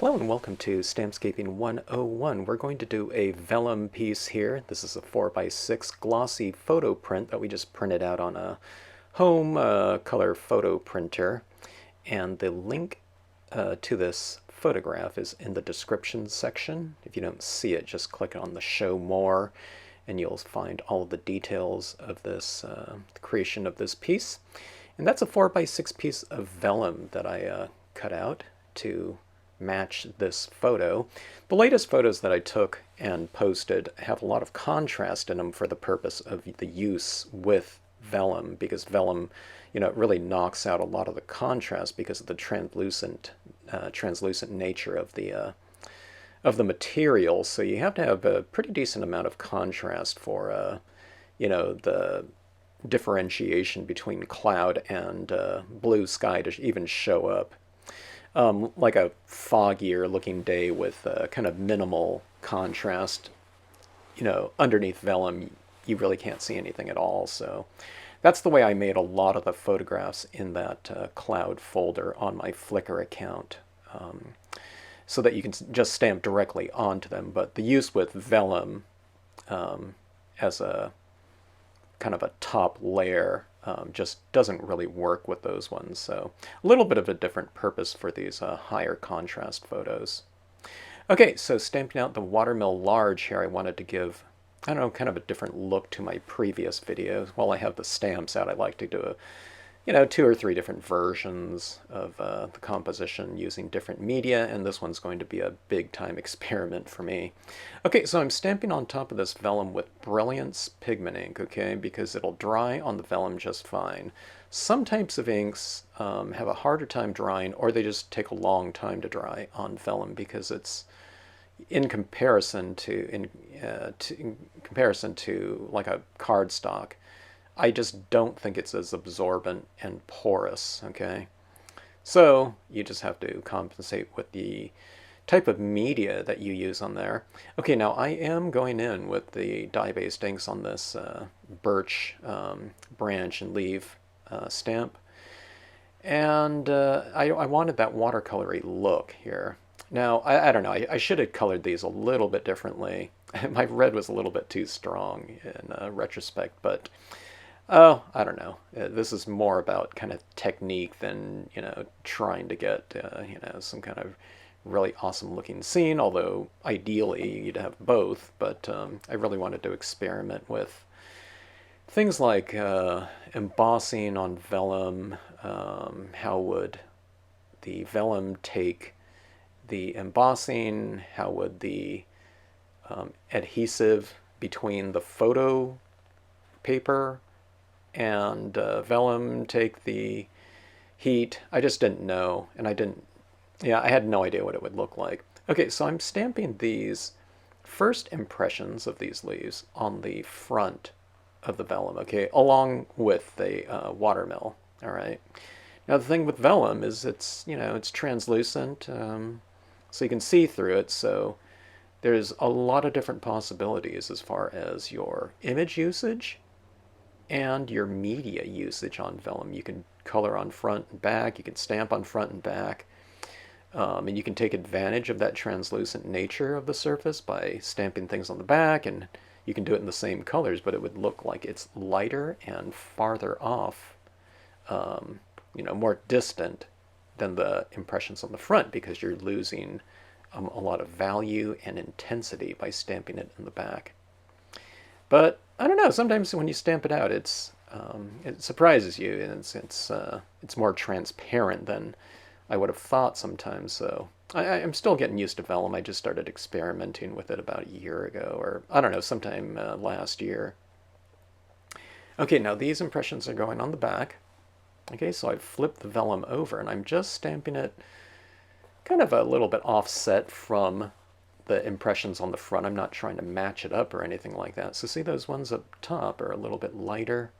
Hello and welcome to Stampscaping 101. We're going to do a vellum piece here. This is a 4x6 glossy photo print that we just printed out on a home color photo printer. And the link to this photograph is in the description section. If you don't see it, just click on the Show More and you'll find all of the details of this, the creation of this piece. And that's a 4x6 piece of vellum that I cut out to match this photo. The latest photos that I took and posted have a lot of contrast in them for the purpose of the use with vellum, because vellum, it really knocks out a lot of the contrast because of the translucent nature of the material. So you have to have a pretty decent amount of contrast for the differentiation between cloud and blue sky to even show up. Like a foggier looking day with kind of minimal contrast, underneath vellum, you really can't see anything at all. So that's the way I made a lot of the photographs in that cloud folder on my Flickr account, so that you can just stamp directly onto them. But the use with vellum as a kind of a top layer just doesn't really work with those ones. So a little bit of a different purpose for these higher contrast photos. Okay, so stamping out the watermill large here, I wanted to give, I don't know, kind of a different look to my previous videos. While I have the stamps out, I like to do two or three different versions of the composition using different media, and this one's going to be a big time experiment for me. Okay, so I'm stamping on top of this vellum with Brilliance pigment ink, okay, because it'll dry on the vellum just fine. Some types of inks have a harder time drying, or they just take a long time to dry on vellum because it's in comparison to like a cardstock. I just don't think it's as absorbent and porous, okay? So you just have to compensate with the type of media that you use on there. Okay, now I am going in with the dye-based inks on this birch branch and leaf stamp. And I wanted that watercolory look here. Now, I don't know, I should have colored these a little bit differently. My red was a little bit too strong in retrospect, but oh, I don't know. This is more about kind of technique than, trying to get, some kind of really awesome looking scene, although ideally you'd have both, but I really wanted to experiment with things like embossing on vellum. How would the vellum take the embossing? How would the adhesive between the photo paper and vellum take the heat? I just didn't know, and I had no idea what it would look like. Okay, so I'm stamping these first impressions of these leaves on the front of the vellum, okay, along with the watermill, all right? Now the thing with vellum is it's translucent, so you can see through it, so there's a lot of different possibilities as far as your image usage and your media usage on vellum. You can color on front and back, you can stamp on front and back, and you can take advantage of that translucent nature of the surface by stamping things on the back, and you can do it in the same colors, but it would look like it's lighter and farther off, more distant than the impressions on the front, because you're losing a lot of value and intensity by stamping it in the back. But I don't know. Sometimes when you stamp it out, it surprises you, and it's more transparent than I would have thought sometimes. So I'm still getting used to vellum. I just started experimenting with it about a year ago, or I don't know, sometime last year. Okay, now these impressions are going on the back. Okay, so I've flipped the vellum over, and I'm just stamping it kind of a little bit offset from the impressions on the front. I'm not trying to match it up or anything like that. So see, those ones up top are a little bit lighter.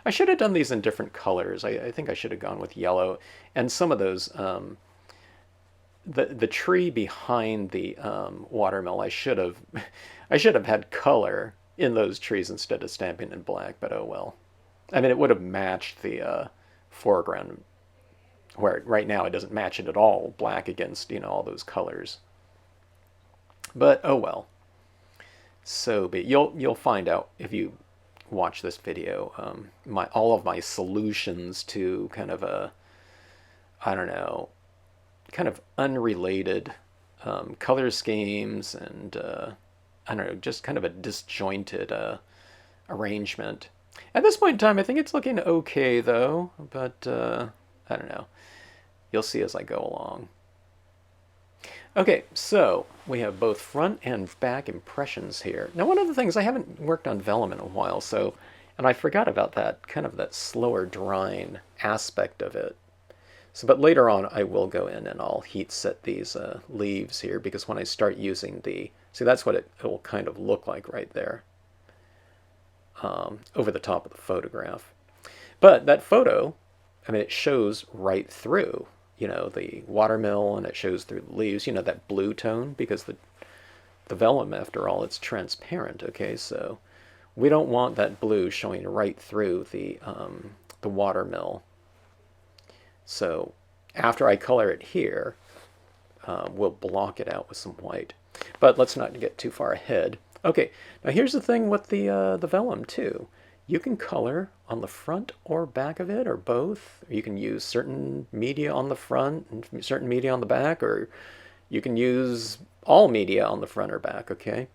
I should have done these in different colors. I think I should have gone with yellow. And some of those, the tree behind the watermill, I should have had color in those trees instead of stamping in black, but oh well. I mean, it would have matched the foreground where right now it doesn't match it at all, black against, all those colors. But oh well. So be you'll find out if you watch this video. All of my solutions to kind of a, I don't know, kind of unrelated color schemes and I don't know, just kind of a disjointed arrangement. At this point in time, I think it's looking okay though, but I don't know. You'll see as I go along. Okay, so we have both front and back impressions here. Now, one of the things, I haven't worked on vellum in a while, and I forgot about that, kind of that slower drying aspect of it. So, but later on, I will go in and I'll heat set these leaves here, because when I start using see, that's what it will kind of look like right there, over the top of the photograph. But that photo, I mean, it shows right through, the watermill, and it shows through the leaves, that blue tone, because the vellum, after all, it's transparent, okay? So we don't want that blue showing right through the watermill. So after I color it here, we'll block it out with some white. But let's not get too far ahead. Okay, now here's the thing with the vellum too. You can color on the front or back of it, or both. You can use certain media on the front and certain media on the back, or you can use all media on the front or back, okay?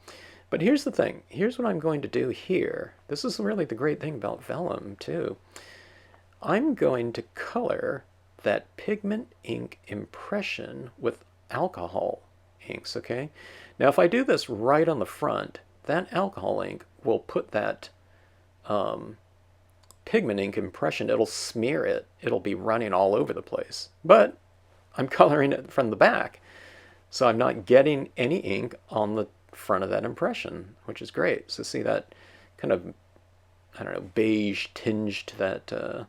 But here's the thing. Here's what I'm going to do here. This is really the great thing about vellum too. I'm going to color that pigment ink impression with alcohol inks, okay? Now if I do this right on the front, that alcohol ink will put that pigment ink impression, it'll smear it. It'll be running all over the place. But I'm coloring it from the back, so I'm not getting any ink on the front of that impression, which is great. So see that kind of, I don't know, beige tinge to that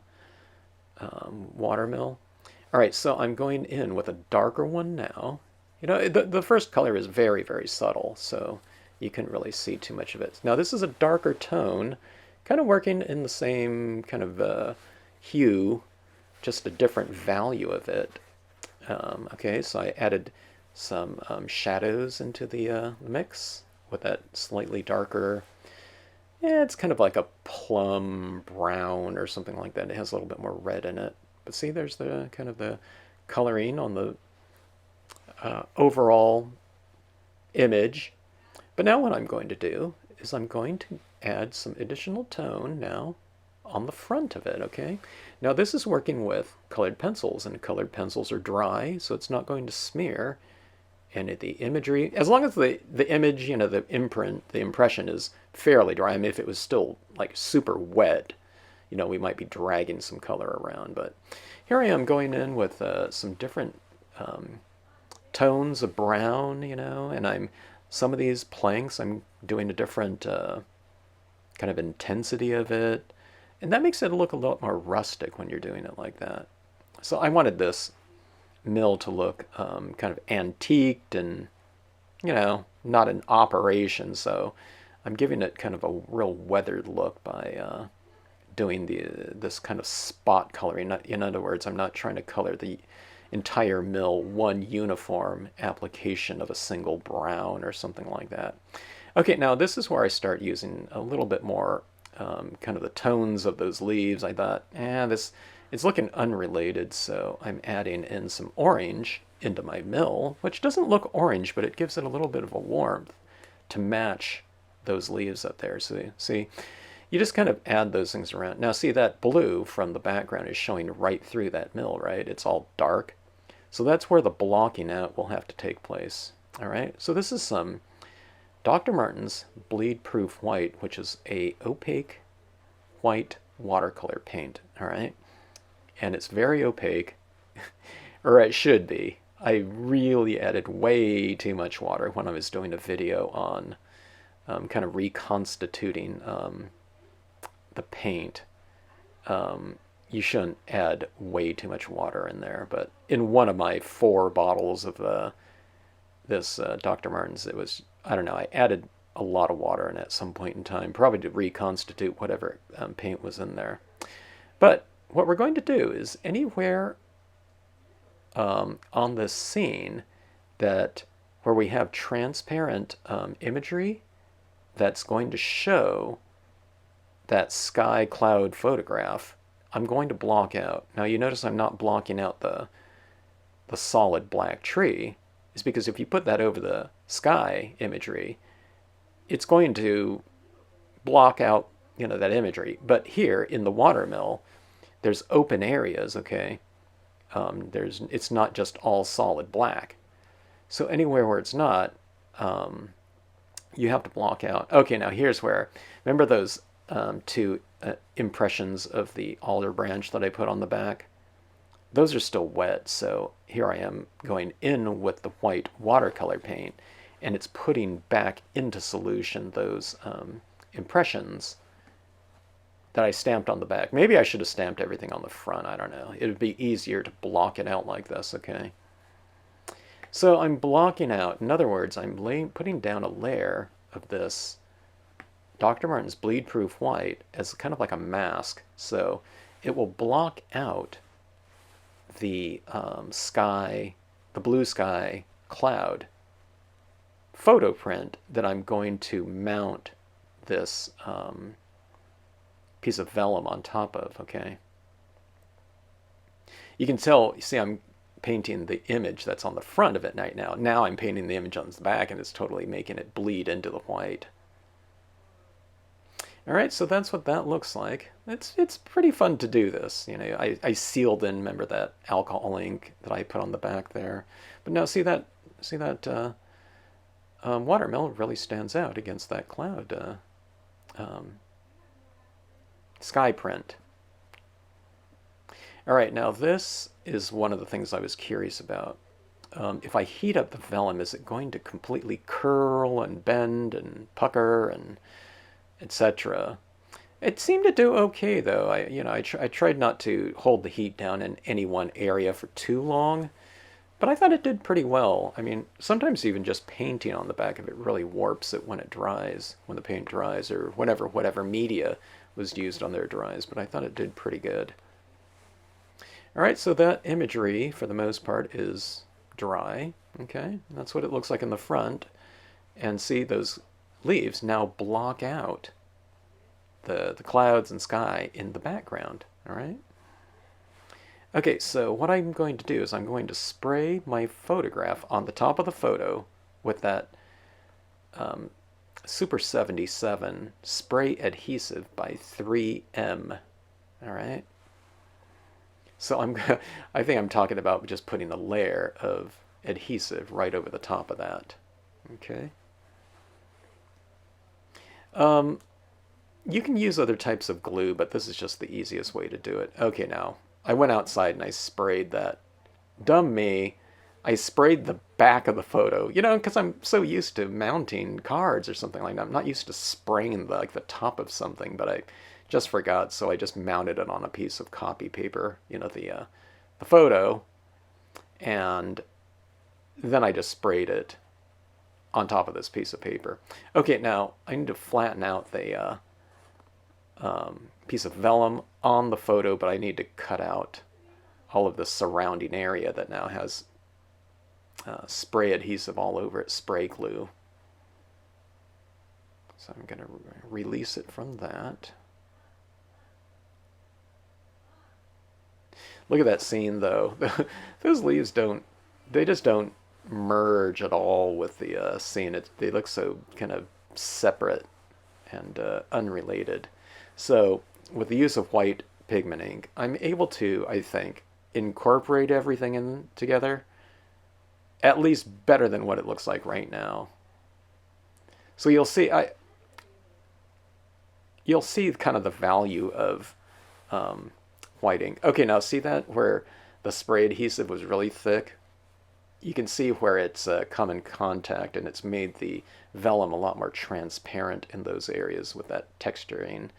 watermill. All right, so I'm going in with a darker one now. The first color is very, very subtle, so you couldn't really see too much of it. Now this is a darker tone, kind of working in the same kind of hue, just a different value of it. Okay, so I added some shadows into the mix with that slightly darker, yeah, it's kind of like a plum brown or something like that. It has a little bit more red in it. But see, there's the kind of the coloring on the overall image. But now what I'm going to do is I'm going to add some additional tone now on the front of it, okay? Now this is working with colored pencils, and colored pencils are dry, so it's not going to smear any of the imagery. As long as the image, the imprint, the impression is fairly dry. I mean, if it was still like super wet, we might be dragging some color around. But here I am going in with some different tones of brown, and some of these planks, I'm doing a different kind of intensity of it. And that makes it look a lot more rustic when you're doing it like that. So I wanted this mill to look kind of antiqued and, not an operation. So I'm giving it kind of a real weathered look by doing this kind of spot coloring. In other words, I'm not trying to color the entire mill one uniform application of a single brown or something like that. Okay, now this is where I start using a little bit more kind of the tones of those leaves. I thought, it's looking unrelated, so I'm adding in some orange into my mill, which doesn't look orange, but it gives it a little bit of a warmth to match those leaves up there. So see, you just kind of add those things around. Now see, that blue from the background is showing right through that mill, right? It's all dark. So that's where the blocking out will have to take place. All right, so this is some Dr. Martin's Bleed Proof White, which is a opaque white watercolor paint, all right? And it's very opaque, or it should be. I really added way too much water when I was doing a video on kind of reconstituting the paint. You shouldn't add way too much water in there, but in one of my 4 bottles of this Dr. Martin's, it was, I don't know, I added a lot of water in it at some point in time, probably to reconstitute whatever paint was in there. But what we're going to do is anywhere on this scene that where we have transparent imagery that's going to show that sky cloud photograph, I'm going to block out. Now you notice I'm not blocking out the solid black tree, is because if you put that over the sky imagery, it's going to block out, you know, that imagery. But here in the watermill, there's open areas, okay? It's not just all solid black. So anywhere where it's not, you have to block out. Okay, now here's where, remember those two impressions of the alder branch that I put on the back? Those are still wet, so here I am going in with the white watercolor paint, and it's putting back into solution those impressions that I stamped on the back. Maybe I should have stamped everything on the front, I don't know. It would be easier to block it out like this, okay? So I'm blocking out, in other words, I'm putting down a layer of this Dr. Martin's Bleed Proof White as kind of like a mask, so it will block out the the blue sky cloud photo print that I'm going to mount this piece of vellum on top of, okay? You can tell, you see I'm painting the image that's on the front of it right now. Now I'm painting the image on the back and it's totally making it bleed into the white. All right, so that's what that looks like. It's pretty fun to do this. You know, I sealed in, remember that alcohol ink that I put on the back there. But now see that watermill really stands out against that cloud sky print. All right, now this is one of the things I was curious about. If I heat up the vellum, is it going to completely curl and bend and pucker and etc.? It seemed to do okay though. I tried not to hold the heat down in any one area for too long, but I thought it did pretty well. I mean, sometimes even just painting on the back of it really warps it when it dries, when the paint dries, or whatever media was used on there dries, but I thought it did pretty good. All right, so that imagery, for the most part, is dry. Okay, that's what it looks like in the front. And see, those leaves now block out the clouds and sky in the background. All right. Okay, so what I'm going to do is I'm going to spray my photograph on the top of the photo with that Super 77 spray adhesive by 3M. All right. So I think I'm talking about just putting a layer of adhesive right over the top of that. Okay. You can use other types of glue, but this is just the easiest way to do it. Okay, now, I went outside and I sprayed that. Dumb me. I sprayed the back of the photo, you know, because I'm so used to mounting cards or something like that. I'm not used to spraying the top of something, but I just forgot, so I just mounted it on a piece of copy paper, you know, the photo, and then I just sprayed it on top of this piece of paper. Okay, now I need to flatten out the piece of vellum on the photo, but I need to cut out all of the surrounding area that now has spray adhesive all over it, spray glue. So I'm going to release it from that. Look at that scene, though. Those leaves they just don't merge at all with the scene. They look so kind of separate and unrelated. So with the use of white pigment ink, I'm able to, I think, incorporate everything in together, at least better than what it looks like right now. So you'll see kind of the value of white ink. Okay, now see that where the spray adhesive was really thick? You can see where it's come in contact, and it's made the vellum a lot more transparent in those areas with that texturing.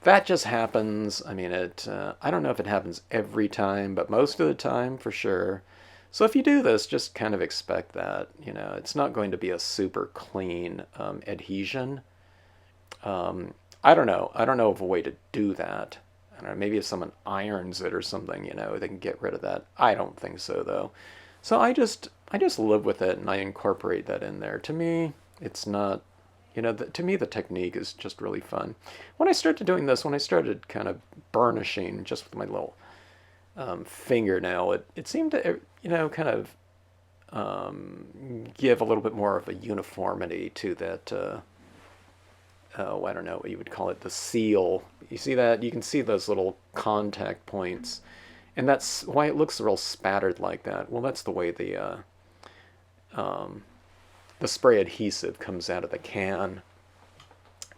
That just happens. I mean, I don't know if it happens every time, but most of the time for sure. So if you do this, just kind of expect that. You know, it's not going to be a super clean adhesion. I don't know of a way to do that. I don't know, maybe if someone irons it or something, they can get rid of that. I don't think so though. So I just live with it and I incorporate that in there. To me, it's not, to me the technique is just really fun. When I started doing this, when I started kind of burnishing just with my little fingernail, it seemed to, kind of give a little bit more of a uniformity to that. Oh, I don't know what you would call it, the seal. You see that? You can see those little contact points. And that's why it looks real spattered like that. Well, that's the way the spray adhesive comes out of the can.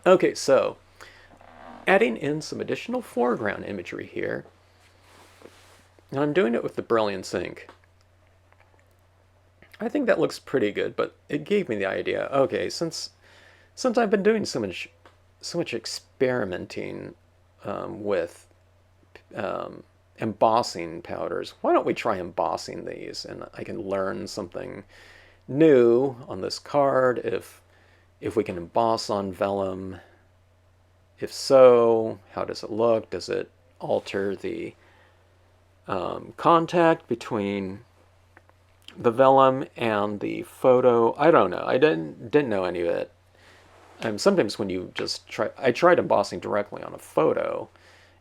Okay, so adding in some additional foreground imagery here. And I'm doing it with the Brilliance ink. I think that looks pretty good, but it gave me the idea. Okay, since I've been doing so much experimenting with embossing powders, why don't we try embossing these, and I can learn something new on this card if we can emboss on vellum. If so, how does it look? Does it alter the contact between the vellum and the photo? I don't know. I didn't know any of it. Sometimes when you just I tried embossing directly on a photo,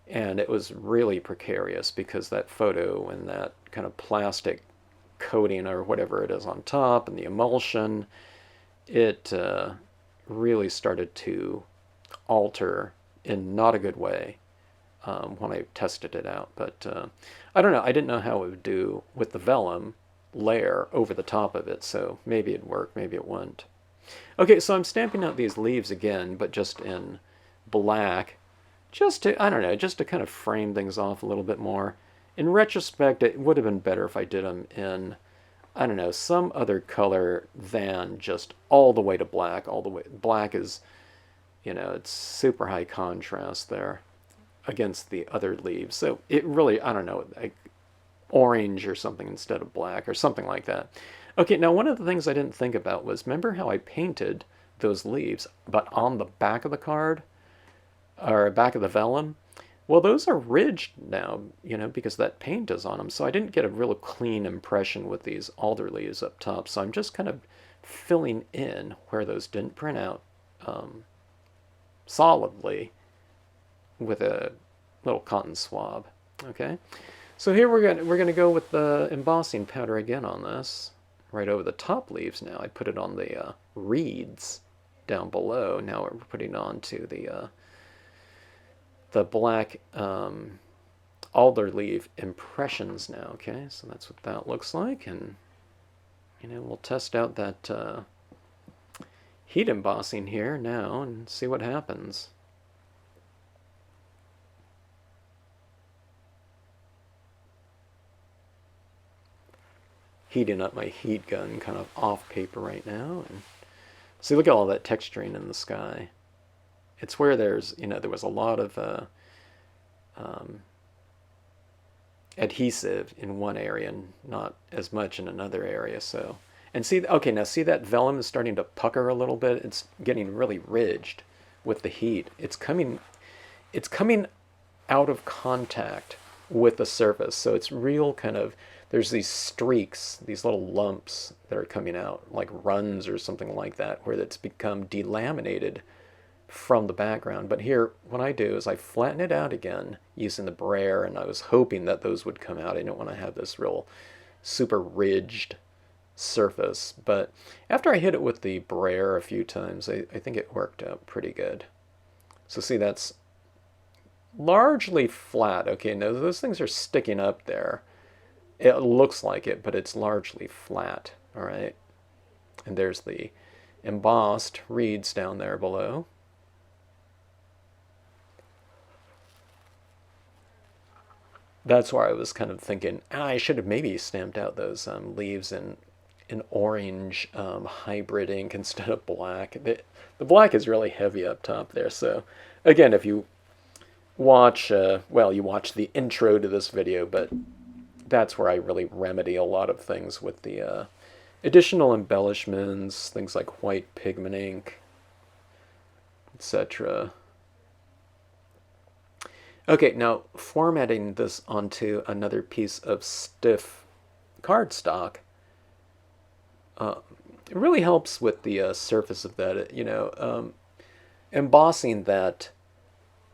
and it was really precarious because that photo and that kind of plastic coating or whatever it is on top and the emulsion, it really started to alter in not a good way when I tested it out. But I don't know. I didn't know how it would do with the vellum layer over the top of it, so maybe it'd work, maybe it wouldn't. Okay, so I'm stamping out these leaves again, but just in black, just to, I don't know, just to kind of frame things off a little bit more. In retrospect, it would have been better if I did them in, I don't know, some other color than just all the way to black. All the way, black is, it's super high contrast there against the other leaves. So it really, I don't know, like orange or something instead of black or something like that. Okay, now one of the things I didn't think about was, remember how I painted those leaves, but on the back of the card, or back of the vellum? Well, those are ridged now, because that paint is on them, so I didn't get a real clean impression with these alder leaves up top, so I'm just kind of filling in where those didn't print out solidly with a little cotton swab. Okay, so here we're gonna go with the embossing powder again on this. Right over the top leaves now. I put it on the reeds down below. Now we're putting it on to the black alder leaf impressions now. Okay, so that's what that looks like, and we'll test out that heat embossing here now and see what happens. Heating up my heat gun kind of off paper right now, and see, look at all that texturing in the sky. It's where there's, there was a lot of adhesive in one area and not as much in another area. So, and see, okay, now see that vellum is starting to pucker a little bit. It's getting really ridged with the heat. It's coming out of contact with the surface. So it's real kind of, there's these streaks, these little lumps that are coming out, like runs or something like that, where it's become delaminated from the background. But here, what I do is I flatten it out again using the brayer, and I was hoping that those would come out. I don't want to have this real super ridged surface. But after I hit it with the brayer a few times, I think it worked out pretty good. So see, that's largely flat. Okay, now those things are sticking up there. It looks like it, but it's largely flat. All right, and there's the embossed reeds down there below. That's where I was kind of thinking, I should have maybe stamped out those leaves in orange hybrid ink instead of black. The black is really heavy up top there. So again, if you watch, well, you watch the intro to this video, but that's where I really remedy a lot of things with the additional embellishments, things like white pigment ink, etc. Okay, now formatting this onto another piece of stiff cardstock, uh, it really helps with the surface of that. Embossing that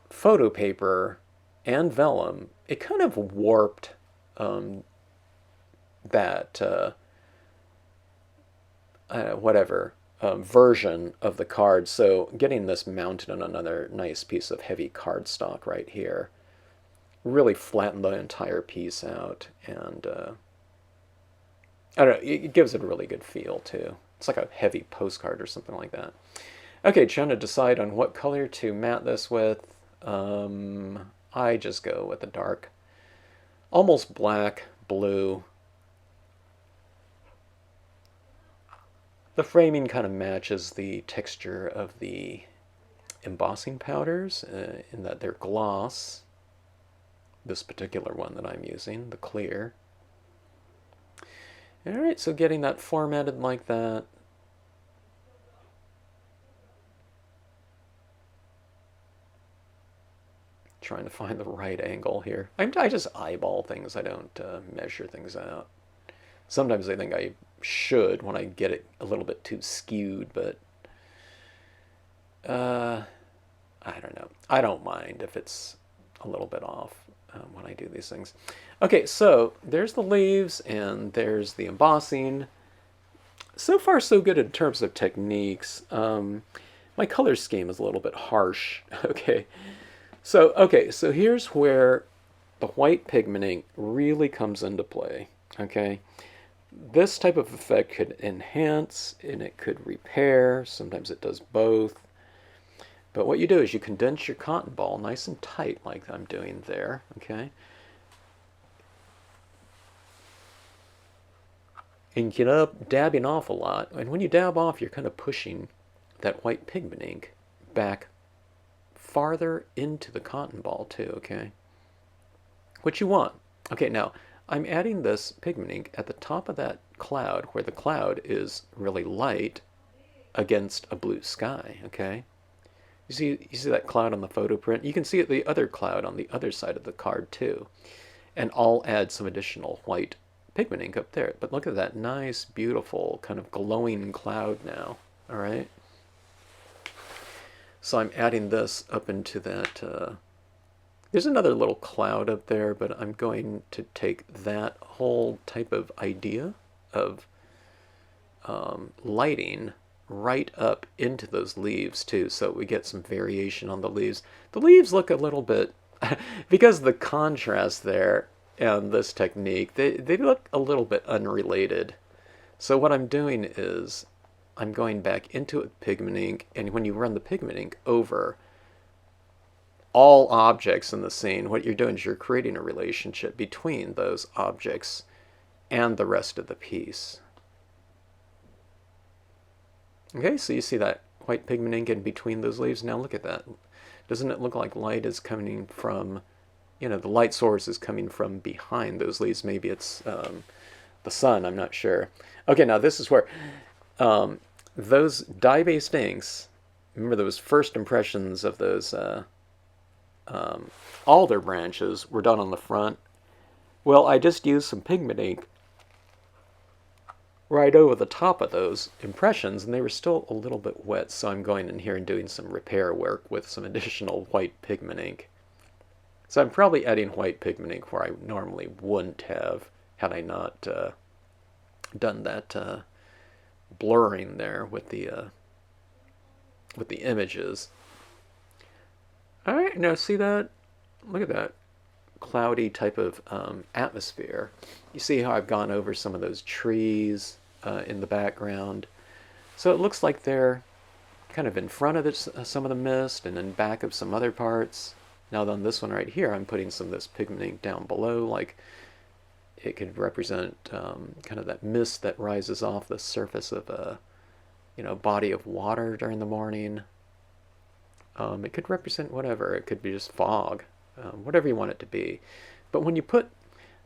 photo paper and vellum, it kind of warped um, that whatever version of the card. So getting this mounted on another nice piece of heavy cardstock right here really flattened the entire piece out, and I don't know, it gives it a really good feel too. It's like a heavy postcard or something like that. Okay, trying to decide on what color to matte this with. I just go with a dark, almost black, blue. The framing kind of matches the texture of the embossing powders in that they're gloss. This particular one that I'm using, the clear. Alright, so getting that formatted like that. Trying to find the right angle here. I just eyeball things. I don't measure things out. Sometimes I think I should when I get it a little bit too skewed, but I don't know. I don't mind if it's a little bit off when I do these things. Okay, so there's the leaves and there's the embossing. So far, so good in terms of techniques. My color scheme is a little bit harsh. So here's where the white pigment ink really comes into play. Okay, this type of effect could enhance and it could repair. Sometimes it does both. But what you do is you condense your cotton ball nice and tight like I'm doing there. Okay, and get up dabbing off a lot. And when you dab off, you're kind of pushing that white pigment ink back farther into the cotton ball too, okay? What you want. Okay, now I'm adding this pigment ink at the top of that cloud where the cloud is really light against a blue sky, okay? You see that cloud on the photo print? You can see the other cloud on the other side of the card too. And I'll add some additional white pigment ink up there. But look at that nice, beautiful, kind of glowing cloud now, all right? So I'm adding this up into that. There's another little cloud up there, but I'm going to take that whole type of idea of lighting right up into those leaves too, so we get some variation on the leaves. The leaves look a little bit, because of the contrast there and this technique, they look a little bit unrelated. So what I'm doing is I'm going back into pigment ink, and when you run the pigment ink over all objects in the scene, what you're doing is you're creating a relationship between those objects and the rest of the piece. Okay, so you see that white pigment ink in between those leaves? Now look at that. Doesn't it look like light is coming from, the light source is coming from behind those leaves? Maybe it's the sun, I'm not sure. Okay, now this is where those dye-based inks, remember those first impressions of those alder branches were done on the front. Well, I just used some pigment ink right over the top of those impressions, and they were still a little bit wet, so I'm going in here and doing some repair work with some additional white pigment ink. So I'm probably adding white pigment ink where I normally wouldn't have had I not done that blurring there with the images. All right, now see that? Look at that cloudy type of atmosphere. You see how I've gone over some of those trees in the background. So it looks like they're kind of in front of some of the mist and in back of some other parts. Now on this one right here, I'm putting some of this pigment ink down below, like it could represent kind of that mist that rises off the surface of a body of water during the morning. It could represent whatever. It could be just fog, whatever you want it to be. But when you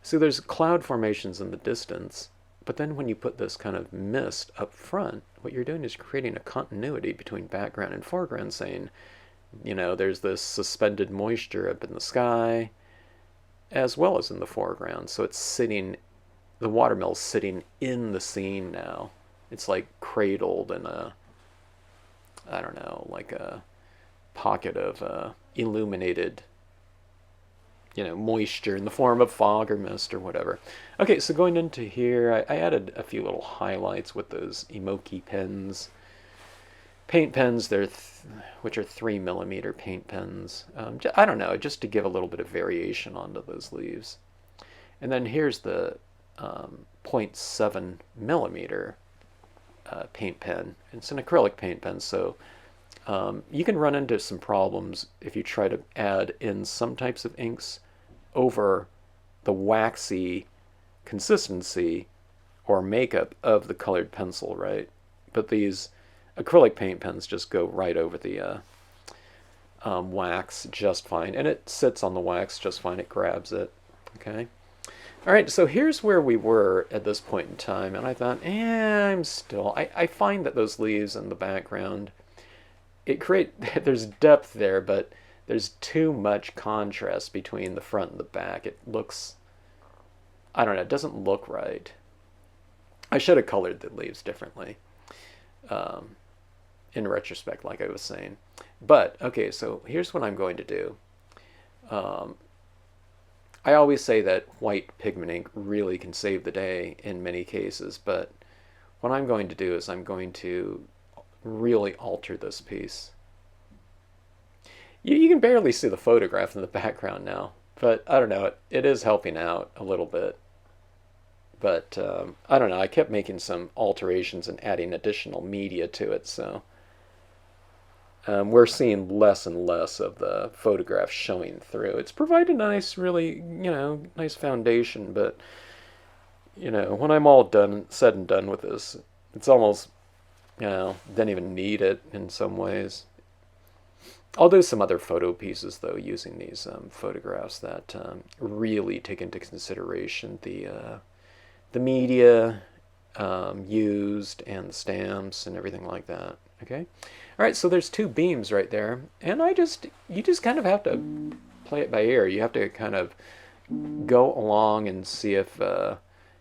so there's cloud formations in the distance, but then when you put this kind of mist up front, what you're doing is creating a continuity between background and foreground, saying there's this suspended moisture up in the sky as well as in the foreground. So it's sitting, the watermill's sitting in the scene now. It's like cradled in a, I don't know, like a pocket of illuminated, moisture in the form of fog or mist or whatever. Okay, so going into here, I added a few little highlights with those Emoki pens. Paint pens, which are 3mm paint pens. I don't know, just to give a little bit of variation onto those leaves. And then here's the 0.7mm paint pen. It's an acrylic paint pen, so you can run into some problems if you try to add in some types of inks over the waxy consistency or makeup of the colored pencil, right? But these acrylic paint pens just go right over the wax just fine, and it sits on the wax just fine. It grabs it. Okay. All right, so here's where we were at this point in time, and I thought, I find that those leaves in the background, there's depth there, but there's too much contrast between the front and the back. It looks, I don't know, it doesn't look right. I should have colored the leaves differently, in retrospect, like I was saying. But, okay, so here's what I'm going to do. I always say that white pigment ink really can save the day in many cases, but what I'm going to do is I'm going to really alter this piece. You can barely see the photograph in the background now, but I don't know, it is helping out a little bit. But I don't know, I kept making some alterations and adding additional media to it, so we're seeing less and less of the photograph showing through. It's provided a nice, really, nice foundation, but, when I'm all said and done with this, it's almost, didn't even need it in some ways. I'll do some other photo pieces, though, using these photographs that really take into consideration the media used and the stamps and everything like that. Okay? All right, so there's two beams right there, and you just kind of have to play it by ear. You have to kind of go along and see if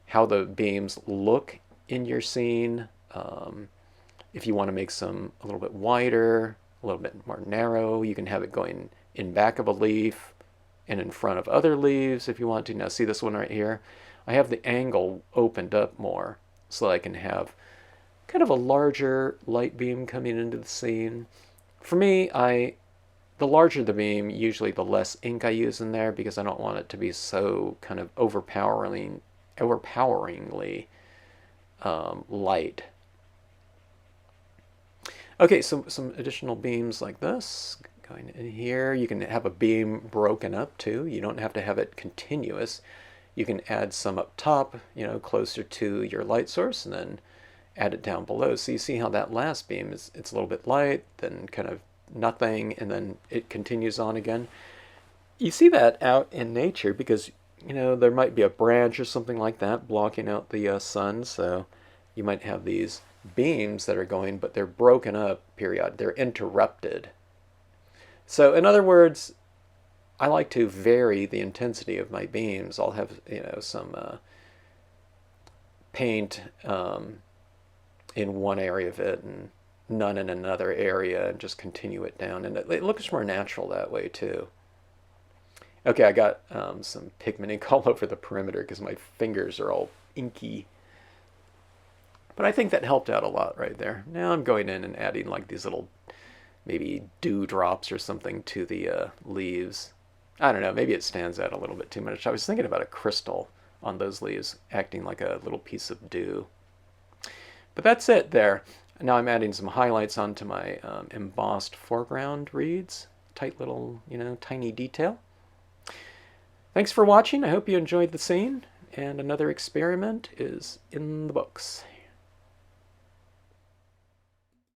how the beams look in your scene. If you want to make some a little bit wider, a little bit more narrow, you can have it going in back of a leaf and in front of other leaves if you want to. Now see this one right here? I have the angle opened up more so that I can have kind of a larger light beam coming into the scene. For me, the larger the beam, usually the less ink I use in there because I don't want it to be so kind of overpoweringly light. Okay, so some additional beams like this going in here. You can have a beam broken up too. You don't have to have it continuous. You can add some up top, closer to your light source, and then add it down below. So you see how that last beam it's a little bit light, then kind of nothing, and then it continues on again. You see that out in nature because, there might be a branch or something like that blocking out the sun, so you might have these beams that are going, but they're broken up they're interrupted. So in other words, I like to vary the intensity of my beams. I'll have, some paint in one area of it and none in another area and just continue it down. And it looks more natural that way too. Okay, I got some pigment ink all over the perimeter because my fingers are all inky. But I think that helped out a lot right there. Now I'm going in and adding like these little maybe dewdrops or something to the leaves. I don't know, maybe it stands out a little bit too much. I was thinking about a crystal on those leaves acting like a little piece of dew. But that's it there. Now I'm adding some highlights onto my embossed foreground reeds. Tight little, tiny detail. Thanks for watching. I hope you enjoyed the scene. And another experiment is in the books.